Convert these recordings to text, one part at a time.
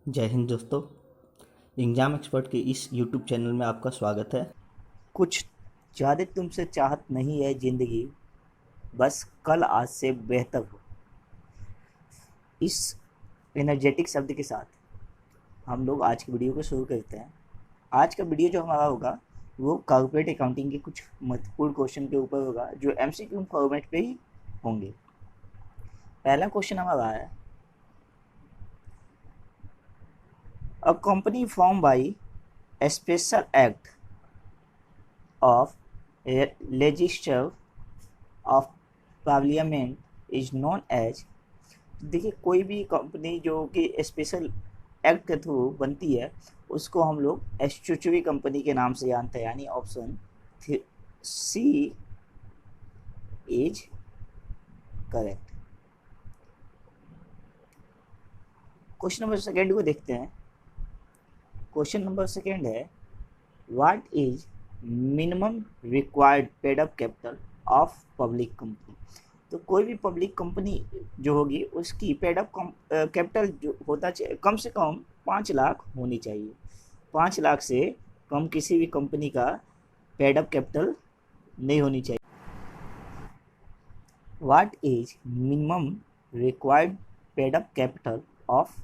जय हिंद दोस्तों। Exam expert के इस यूट्यूब चैनल में आपका स्वागत है। कुछ ज़्यादा तुमसे चाहत नहीं है ज़िंदगी, बस कल आज से बेहतर हो। इस एनर्जेटिक शब्द के साथ हम लोग आज की वीडियो को शुरू करते हैं। आज का वीडियो जो हमारा होगा वो कॉर्पोरेट अकाउंटिंग के कुछ महत्वपूर्ण क्वेश्चन के ऊपर होगा जो एमसीक्यू फॉर्मेट पे ही होंगे। पहला क्वेश्चन हमारा है, a company form by a special act of legislature of parliament is known as। देखिए, कोई भी कंपनी जो कि स्पेशल एक्ट के थ्रू बनती है उसको हम लोग स्टैट्यूटरी कंपनी के नाम से जानते हैं, यानी option C is correct. Question number second को देखते हैं। क्वेश्चन नंबर सेकेंड है, what is minimum required paid up capital of public company. तो कोई भी पब्लिक कंपनी जो होगी उसकी पेड अप कैपिटल जो होता चाहिए कम से कम 5 लाख होनी चाहिए। 5 लाख से कम किसी भी कंपनी का पेड अप कैपिटल नहीं होनी चाहिए। What is minimum required paid up capital of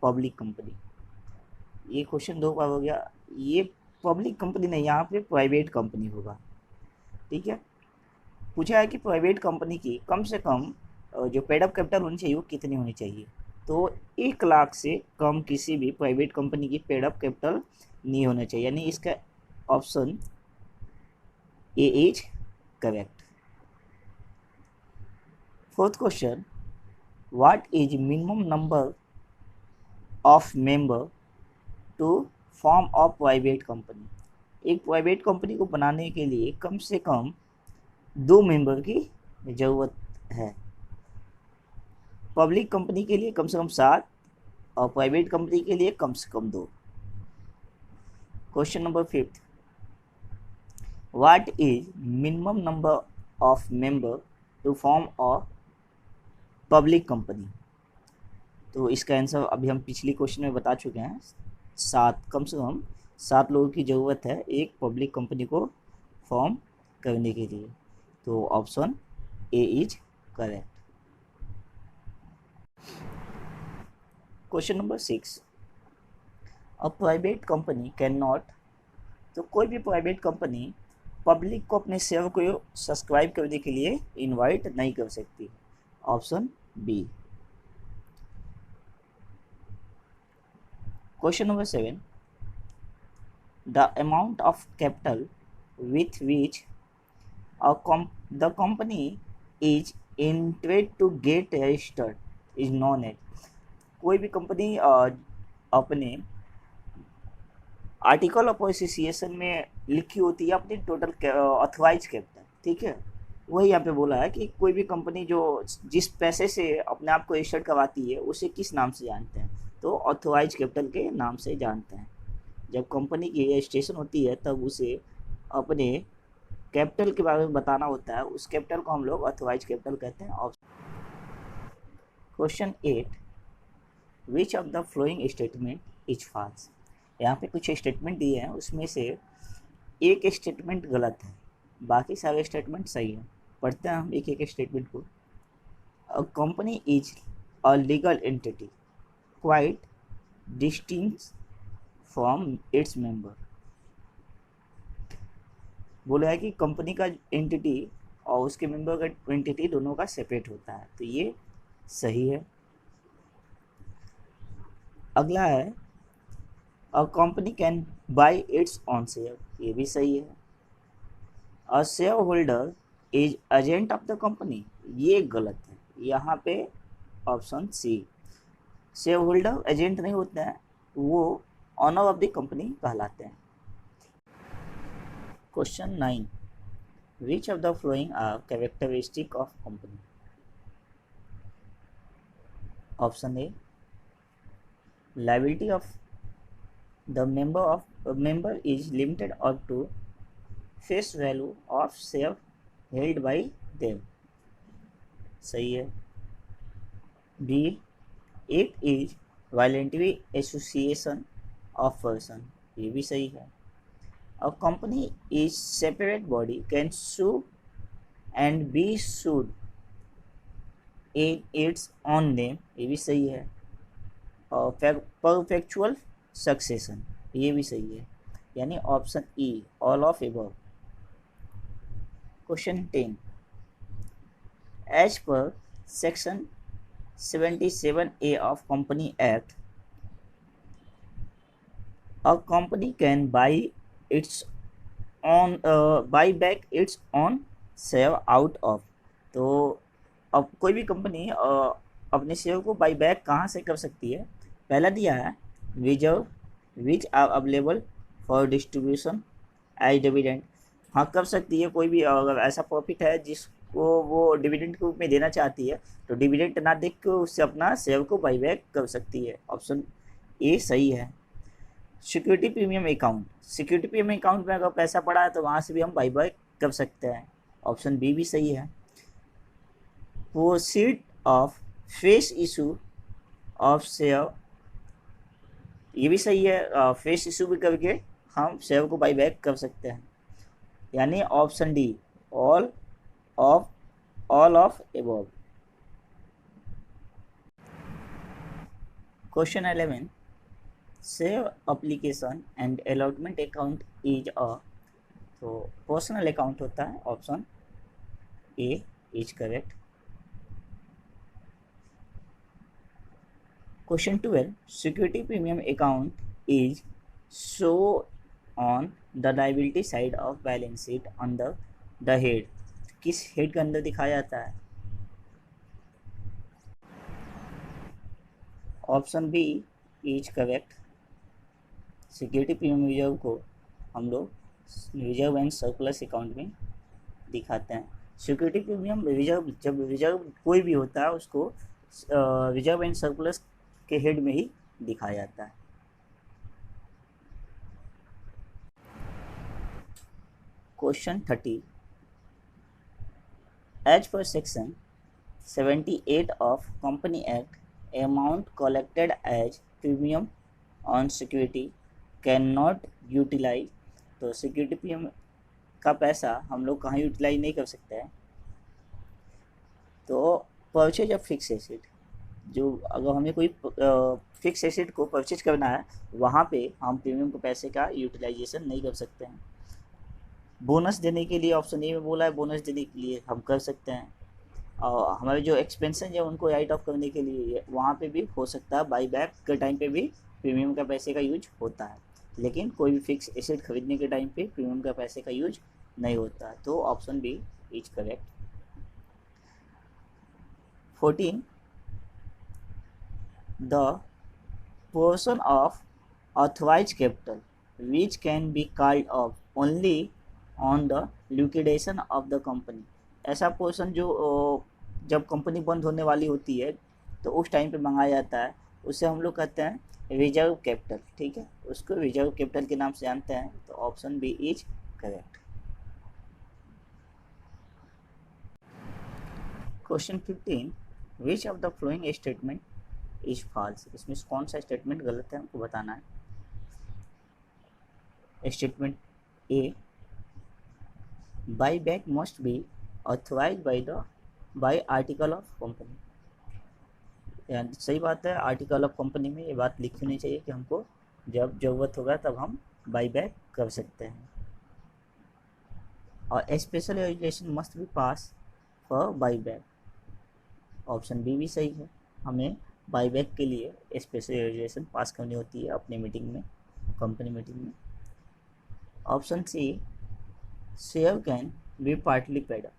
public company. ये क्वेश्चन 2 बार हो गया। ये पब्लिक कंपनी नहीं, यहाँ पे प्राइवेट कंपनी होगा। ठीक है, पूछा है कि प्राइवेट कंपनी की कम से कम जो पेड अप कैपिटल होनी चाहिए वो कितनी होनी चाहिए। तो 1 लाख से कम किसी भी प्राइवेट कंपनी की पेड अप कैपिटल नहीं होना चाहिए, यानी इसका option A is correct. Fourth question, what is minimum number of member to form of private company. एक प्राइवेट कंपनी को बनाने के लिए कम से कम 2 मेंबर की ज़रूरत है। पब्लिक कंपनी के लिए कम से कम 7 और प्राइवेट कंपनी के लिए कम से कम 2। Question number 5, what is minimum number of member to form a public company. तो इसका आंसर अभी हम पिछले क्वेश्चन में बता चुके हैं। 7, कम से कम 7 लोगों की ज़रूरत है एक पब्लिक कंपनी को फॉर्म करने के लिए। तो option A is correct. Question number 6, a private company can not. तो कोई भी प्राइवेट कंपनी पब्लिक को अपने शेयर को सब्सक्राइब करने के लिए इनवाइट नहीं कर सकती। Option B. Question number 7, the amount of capital with which the company is intended to get registered is known as। कोई भी कंपनी अपने आर्टिकल ऑफ एसोसिएशन में लिखी होती है अपनी टोटल ऑथराइज कैपिटल। ठीक है, वही यहाँ पे बोला है कि कोई भी कंपनी जो जिस पैसे से अपने आप को रजिस्टर्ड करवाती है उसे किस नाम से जानते हैं, तो ऑथराइज कैपिटल के नाम से जानते हैं। जब कंपनी की रजिस्ट्रेशन होती है तब उसे अपने कैपिटल के बारे में बताना होता है, उस कैपिटल को हम लोग ऑथराइज कैपिटल कहते हैं। Question 8, which of the following statement is false. यहाँ पे कुछ स्टेटमेंट दिए हैं, उसमें से एक स्टेटमेंट गलत है, बाकी सारे स्टेटमेंट सही हैं। पढ़ते हैं हम एक एक स्टेटमेंट को। अ company is a legal entity quite distinct from its member. बोला है कि कंपनी का एंटिटी और उसके मेंबर का एंटिटी दोनों का सेपरेट होता है, तो ये सही है। अगला है, a company can buy its own share. ये भी सही है। A share holder is agent of the company. ये गलत है, यहाँ पे option C. Share holder agent नहीं होते हैं, वो ऑनर ऑफ द कंपनी कहलाते हैं। Question 9, which of the following are characteristic of company. Option A, liability of the member is limited up to face value of share held by them। सही है। B, it is voluntary association of person, ये भी सही है। A company is separate body can sue and be sued in its own name, ये भी सही है। परफेक्चुअल सक्सेशन, ये भी सही है, यानी option E all of above. Question 10, as per section 77A of Company Act, a company can buy back its own share out of। तो अब कोई भी कंपनी अपने शेयर को बाई बैक कहाँ से कर सकती है? पहला दिया है reserve which are available for distribution as dividend. हाँ, कर सकती है, कोई भी अगर ऐसा प्रॉफिट है जिसको वो डिविडेंड के रूप में देना चाहती है तो डिविडेंड ना देख के उससे अपना शेयर को बाई बैक कर सकती है। ऑप्शन ए सही है। Security premium account, security premium account में अगर पैसा पड़ा है तो वहाँ से भी हम बाई बैक कर सकते हैं। ऑप्शन बी भी सही है। Proceed of face issue of share, ये भी सही है। फेस इशू भी करके हम शेयर को बाई बैक कर सकते हैं, यानी option D all of above. Question 11, share application and allotment account is a, तो पर्सनल अकाउंट होता है, option A is correct. Question 12, security premium account is show on the liability side of balance sheet under the head, किस head के अंदर दिखाया जाता है? Option B is correct. Security premium reserve को हम लोग रिजर्व एंड सरप्लस अकाउंट में दिखाते हैं। सिक्योरिटी प्रीमियम रिजर्व, जब रिजर्व कोई भी होता है उसको रिजर्व एंड सरप्लस के हेड में ही दिखाया जाता है। Question 30, as per section 78 of company act, amount collected as premium on security can not utilise, तो सिक्योरिटी प्रीमियम का पैसा हम लोग कहाँ यूटिलाइज नहीं कर सकते हैं? तो परचेज ऑफ फिक्स एसेट, जो अगर हमें कोई फिक्स एसेट को परचेज करना है वहाँ पे हम प्रीमियम के पैसे का यूटिलाइजेशन नहीं कर सकते हैं। बोनस देने के लिए ऑप्शन ए में बोला है, बोनस देने के लिए हम कर सकते हैं। और हमारे जो एक्सपेंसेस है उनको राइट ऑफ करने के लिए वहाँ पे भी हो सकता है, बाई बैक के टाइम पे भी प्रीमियम का पैसे का यूज होता है, लेकिन कोई भी फिक्स एसेट खरीदने के टाइम पे प्रीमियम का पैसे का यूज नहीं होता। तो option B is correct. 14, the portion of authorized capital which can be called off only on the liquidation of the company, ऐसा पोर्शन जो जब कंपनी बंद होने वाली होती है तो उस टाइम पे मंगाया जाता है, उसे हम लोग कहते हैं रिजर्व कैपिटल। ठीक है, उसको रिजर्व कैपिटल के नाम से जानते हैं। तो option B is correct. Question 15, which of the following statement is false, इसमें कौन सा स्टेटमेंट गलत है हमको बताना है। Statement A, buy back must be authorise by article of company, यानी सही बात है, आर्टिकल ऑफ कंपनी में ये बात लिखी होनी चाहिए कि हमको जब ज़रूरत होगा तब हम बाई बैक कर सकते हैं। और special resolution must be pass for buy back, option B भी सही है, हमें बाई बैक के लिए स्पेशल रेजुलेशन पास करनी होती है अपने मीटिंग में, कंपनी मीटिंग में। Option C, share can be partly paid up,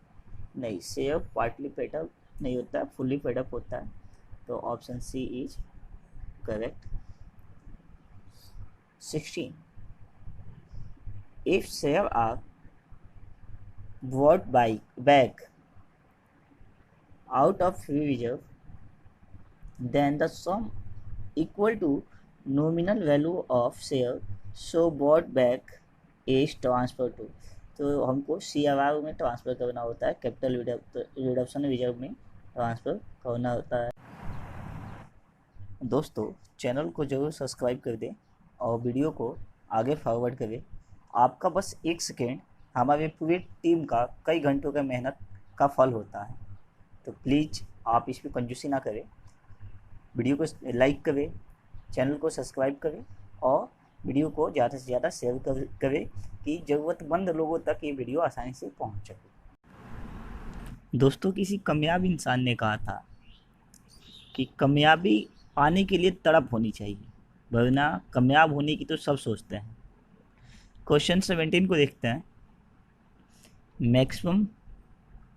नहीं, शेयर पार्टली पेड अप नहीं होता है, फुल्ली पेड अप होता है। तो option C is correct. 16, if share are bought back out of free reserve, then the sum equal to nominal value of share so bought back is transferred to, तो हमको CRR में transfer करना होता है, capital reduction reserve में transfer करना होता है। दोस्तों चैनल को जरूर सब्सक्राइब कर दें और वीडियो को आगे फॉरवर्ड करें। आपका बस 1 सेकेंड हमारे पूरी टीम का कई घंटों का मेहनत का फल होता है, तो प्लीज़ आप इस पर कंजूसी ना करें। वीडियो को लाइक करें, चैनल को सब्सक्राइब करें और वीडियो को ज़्यादा से ज़्यादा शेयर करें कि ज़रूरतमंद लोगों तक ये वीडियो आसानी से पहुंच सके। दोस्तों किसी कामयाब इंसान ने कहा था कि कामयाबी पाने के लिए तड़प होनी चाहिए, वरना कामयाब होने की तो सब सोचते हैं। क्वेश्चन 17 को देखते हैं। Maximum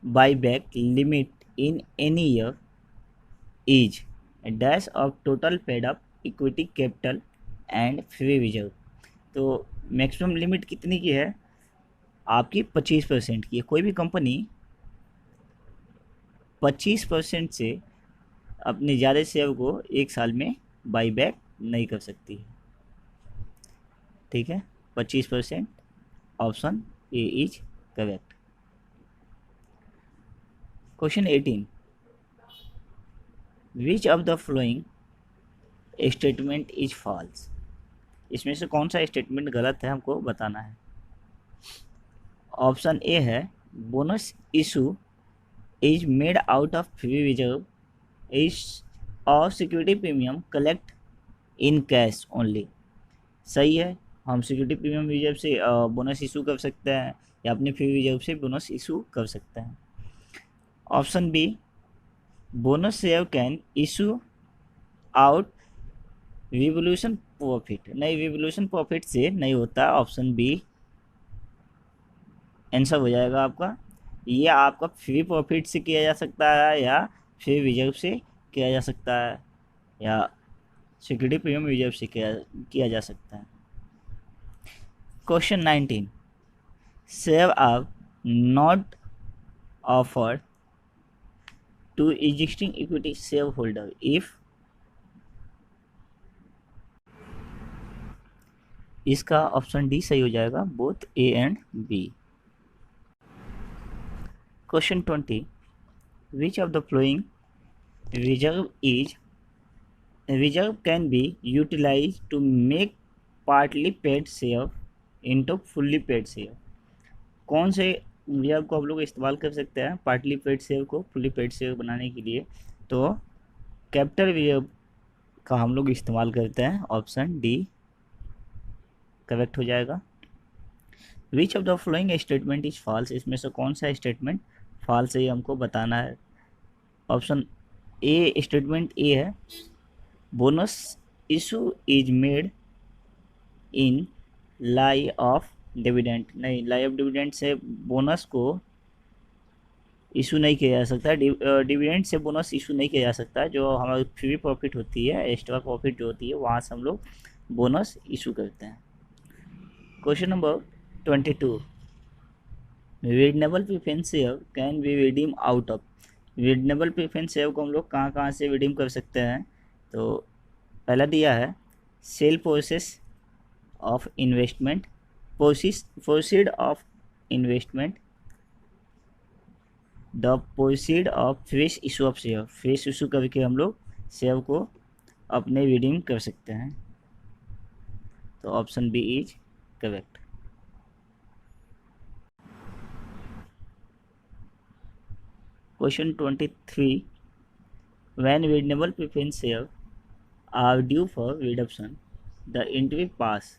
buyback limit in any year is dash of total paid up equity capital and free reserve. तो मैक्सिमम लिमिट कितनी की है आपकी? 25% की है। कोई भी कंपनी 25% से अपने ज़्यादा शेयर को एक साल में बाईबैक नहीं कर सकती है। ठीक है, 25%, option A is correct. Question 18, which of the following statement is false. इसमें से कौन सा स्टेटमेंट गलत है हमको बताना है। ऑप्शन ए है bonus issue is made out of free reserve is और security premium collect in cash only. सही है, हम सिक्योरिटी प्रीमियम रिजर्व से बोनस इशू कर सकते हैं या अपने फ्री रिजर्व से बोनस इशू कर सकते हैं। Option B bonus share can issue out revolution profit. नहीं, रिवोल्यूशन प्रॉफिट से नहीं होता। ऑप्शन बी आंसर हो जाएगा आपका। ये आपका फ्री प्रॉफिट से किया जा सकता है या फ्री रिजर्व से किया जा सकता है या सिक्योरिटी प्रीमियम रिजर्व से किया जा सकता है। Question 19, share are not offered to existing equity share holder if. इसका ऑप्शन डी सही हो जाएगा, both A and B. Question 20, which of the following reserve can be utilized to make partly paid share into fully paid share। कौन से reserve को आप लोग इस्तेमाल कर सकते हैं पार्टली पेड शेयर को फुली पेड शेयर बनाने के लिए? तो कैपिटल रिजर्व का हम लोग इस्तेमाल करते हैं। ऑप्शन डी करेक्ट हो जाएगा। Which of the following statement is false. इसमें से कौन सा स्टेटमेंट फॉल्स है, ये हमको बताना है। ऑप्शन ए स्टेटमेंट ए है bonus issue is made in lie of dividend. नहीं, लाई ऑफ डिविडेंड से बोनस को इशू नहीं किया जा सकता। डिविडेंड से बोनस इशू नहीं किया जा सकता। जो हमारी फ्री प्रॉफिट होती है, एक्स्ट्रा प्रॉफिट जो होती है, वहाँ से हम लोग बोनस इशू करते हैं। Question number 22, redeemable preference share can be redeem out of. Redeemable preference share को हम लोग कहाँ कहाँ से रिडीम कर सकते हैं? तो पहला दिया है sale process of investment, proceed of investment, the proceed of fresh issue of share. Fresh issue करके हम लोग शेयर को अपने रिडीम कर सकते हैं। तो option B is correct. Question 23, when redeemable preference share are due for redemption the entry pass.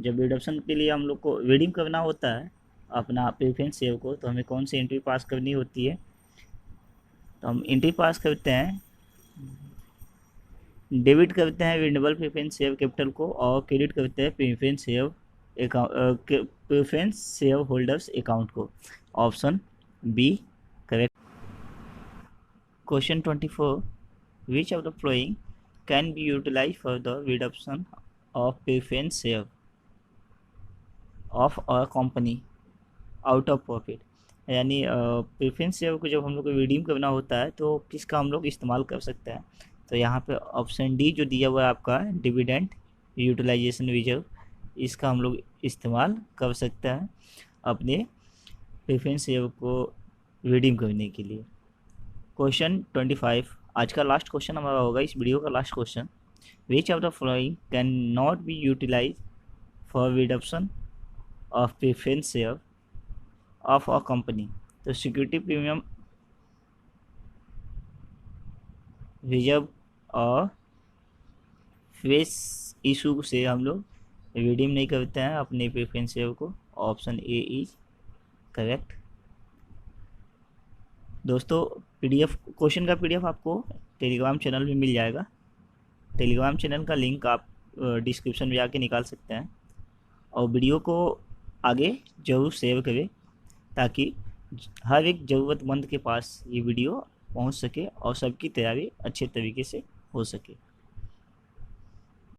जब रिडम्पशन के लिए हम लोग को रिडीम करना होता है अपना प्रेफरेंस शेयर को, तो हमें कौन सी एंट्री पास करनी होती है? तो हम एंट्री पास करते हैं, डेबिट करते हैं रिडनेबल प्रेफरेंस शेयर कैपिटल को और क्रेडिट करते हैं प्रेफरेंस शेयर होल्डर्स अकाउंट को। Option B correct. Question 24, which of the following can be utilise for the redemption of preference share of a company out of profit. यानी preference share को जब हम लोग को रिडीम करना होता है तो किसका हम लोग इस्तेमाल कर सकते हैं? तो यहाँ पे ऑप्शन डी जो दिया हुआ है आपका डिविडेंड यूटिलाइजेशन रिजर्व, इसका हम लोग इस्तेमाल कर सकते हैं अपने प्रेफरेंस शेयर को रिडीम करने के लिए। क्वेश्चन 25, आज का लास्ट क्वेश्चन हमारा होगा, इस वीडियो का last question, which of the following can not be utilise for reduction of preference share of a company. तो सिक्योरिटी प्रीमियम, रिजर्व और फेस इशू से हम लोग रिडीम नहीं करते हैं अपने प्रेफरेंस शेयर को। Option A is correct. दोस्तों पीडीएफ, क्वेश्चन का पीडीएफ आपको टेलीग्राम चैनल में मिल जाएगा। टेलीग्राम चैनल का लिंक आप डिस्क्रिप्शन में जाके निकाल सकते हैं, और वीडियो को आगे जरूर शेयर करें ताकि हर एक ज़रूरतमंद के पास ये वीडियो पहुंच सके और सबकी तैयारी अच्छे तरीके से हो सके।